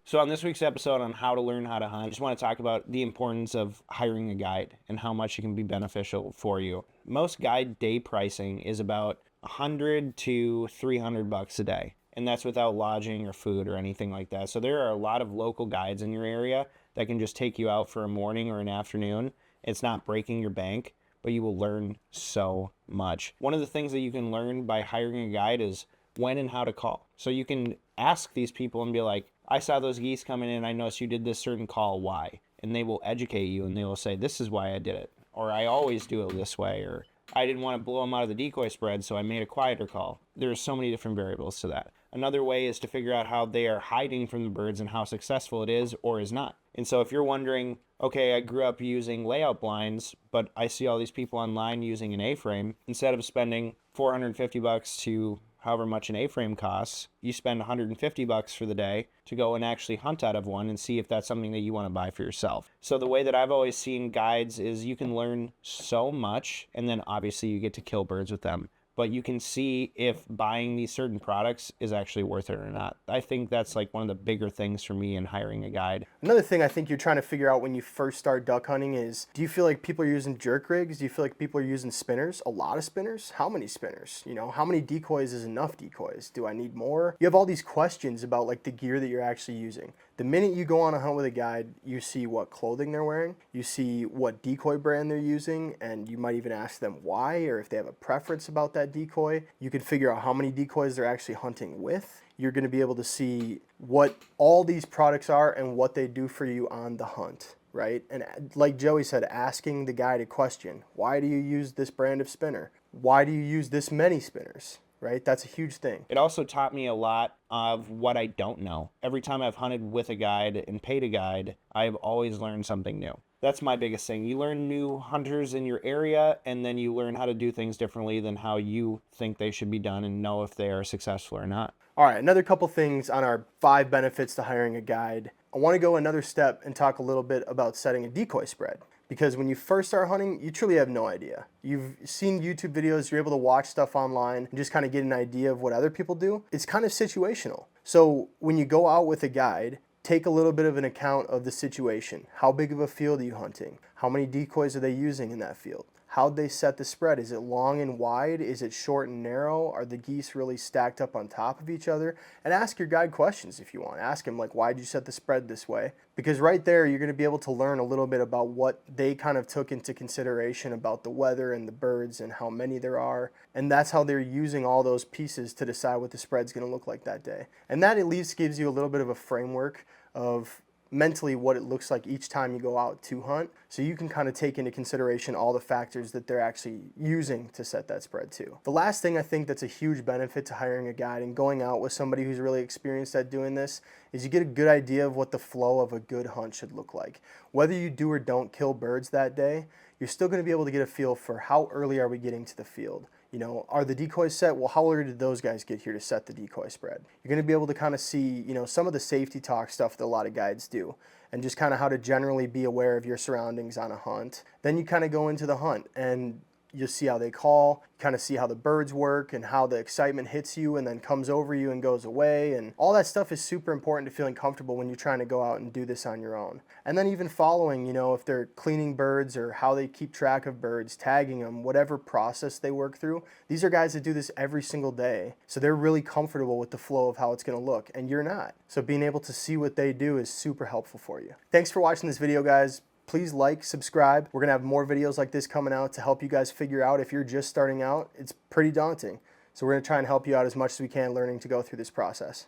So on this week's episode on how to learn how to hunt, I just want to talk about the importance of hiring a guide and how much it can be beneficial for you. Most guide day pricing is about 100 to 300 bucks a day, and that's without lodging or food or anything like that. So there are a lot of local guides in your area that can just take you out for a morning or an afternoon. It's not breaking your bank, but you will learn so much. One of the things that you can learn by hiring a guide is when and how to call. So you can ask these people and be like, I saw those geese coming in. I noticed you did this certain call. Why? And they will educate you and they will say, this is why I did it. Or I always do it this way. Or I didn't want to blow them out of the decoy spread, so I made a quieter call. There's so many different variables to that. Another way is to figure out how they are hiding from the birds and how successful it is or is not. And so if you're wondering, okay, I grew up using layout blinds, but I see all these people online using an A-frame, instead of spending 450 bucks to however much an A-frame costs, you spend 150 bucks for the day to go and actually hunt out of one and see if that's something that you want to buy for yourself. So the way that I've always seen guides is you can learn so much, and then obviously you get to kill birds with them. But you can see if buying these certain products is actually worth it or not. I think that's like one of the bigger things for me in hiring a guide. Another thing I think you're trying to figure out when you first start duck hunting is, do you feel like people are using jerk rigs? Do you feel like people are using spinners? A lot of spinners? How many spinners? You know, how many decoys is enough decoys? Do I need more? You have all these questions about like the gear that you're actually using. The minute you go on a hunt with a guide, you see what clothing they're wearing, you see what decoy brand they're using, and you might even ask them why, or if they have a preference about that decoy. You can figure out how many decoys they're actually hunting with. You're going to be able to see what all these products are and what they do for you on the hunt, right? And like Joey said, asking the guide a question. Why do you use this brand of spinner? Why do you use this many spinners? Right? That's a huge thing. It also taught me a lot of what I don't know. Every time I've hunted with a guide and paid a guide, I've always learned something new. That's my biggest thing. You learn new hunters in your area, and then you learn how to do things differently than how you think they should be done and know if they are successful or not. All right, another couple things on our 5 benefits to hiring a guide. I want to go another step and talk a little bit about setting a decoy spread. Because when you first start hunting, you truly have no idea. You've seen YouTube videos, you're able to watch stuff online and just kind of get an idea of what other people do. It's kind of situational. So when you go out with a guide, take a little bit of an account of the situation. How big of a field are you hunting? How many decoys are they using in that field? How'd they set the spread? Is it long and wide? Is it short and narrow? Are the geese really stacked up on top of each other? And ask your guide questions if you want. Ask him like, why'd you set the spread this way? Because right there, you're going to be able to learn a little bit about what they kind of took into consideration about the weather and the birds and how many there are. And that's how they're using all those pieces to decide what the spread's going to look like that day. And that at least gives you a little bit of a framework of mentally what it looks like each time you go out to hunt, so you can kind of take into consideration all the factors that they're actually using to set that spread too. The last thing I think that's a huge benefit to hiring a guide and going out with somebody who's really experienced at doing this is you get a good idea of what the flow of a good hunt should look like. Whether you do or don't kill birds that day, you're still going to be able to get a feel for how early are we getting to the field. You know, are the decoys set? Well, how early did those guys get here to set the decoy spread? You're going to be able to kind of see, you know, some of the safety talk stuff that a lot of guides do, and just kind of how to generally be aware of your surroundings on a hunt. Then you kind of go into the hunt and you'll see how they call, kind of see how the birds work and how the excitement hits you and then comes over you and goes away. And all that stuff is super important to feeling comfortable when you're trying to go out and do this on your own. And then even following, you know, if they're cleaning birds or how they keep track of birds, tagging them, whatever process they work through. These are guys that do this every single day. So they're really comfortable with the flow of how it's going to look, and you're not. So being able to see what they do is super helpful for you. Thanks for watching this video, guys. Please like, subscribe. We're going to have more videos like this coming out to help you guys figure out if you're just starting out. It's pretty daunting. So we're going to try and help you out as much as we can learning to go through this process.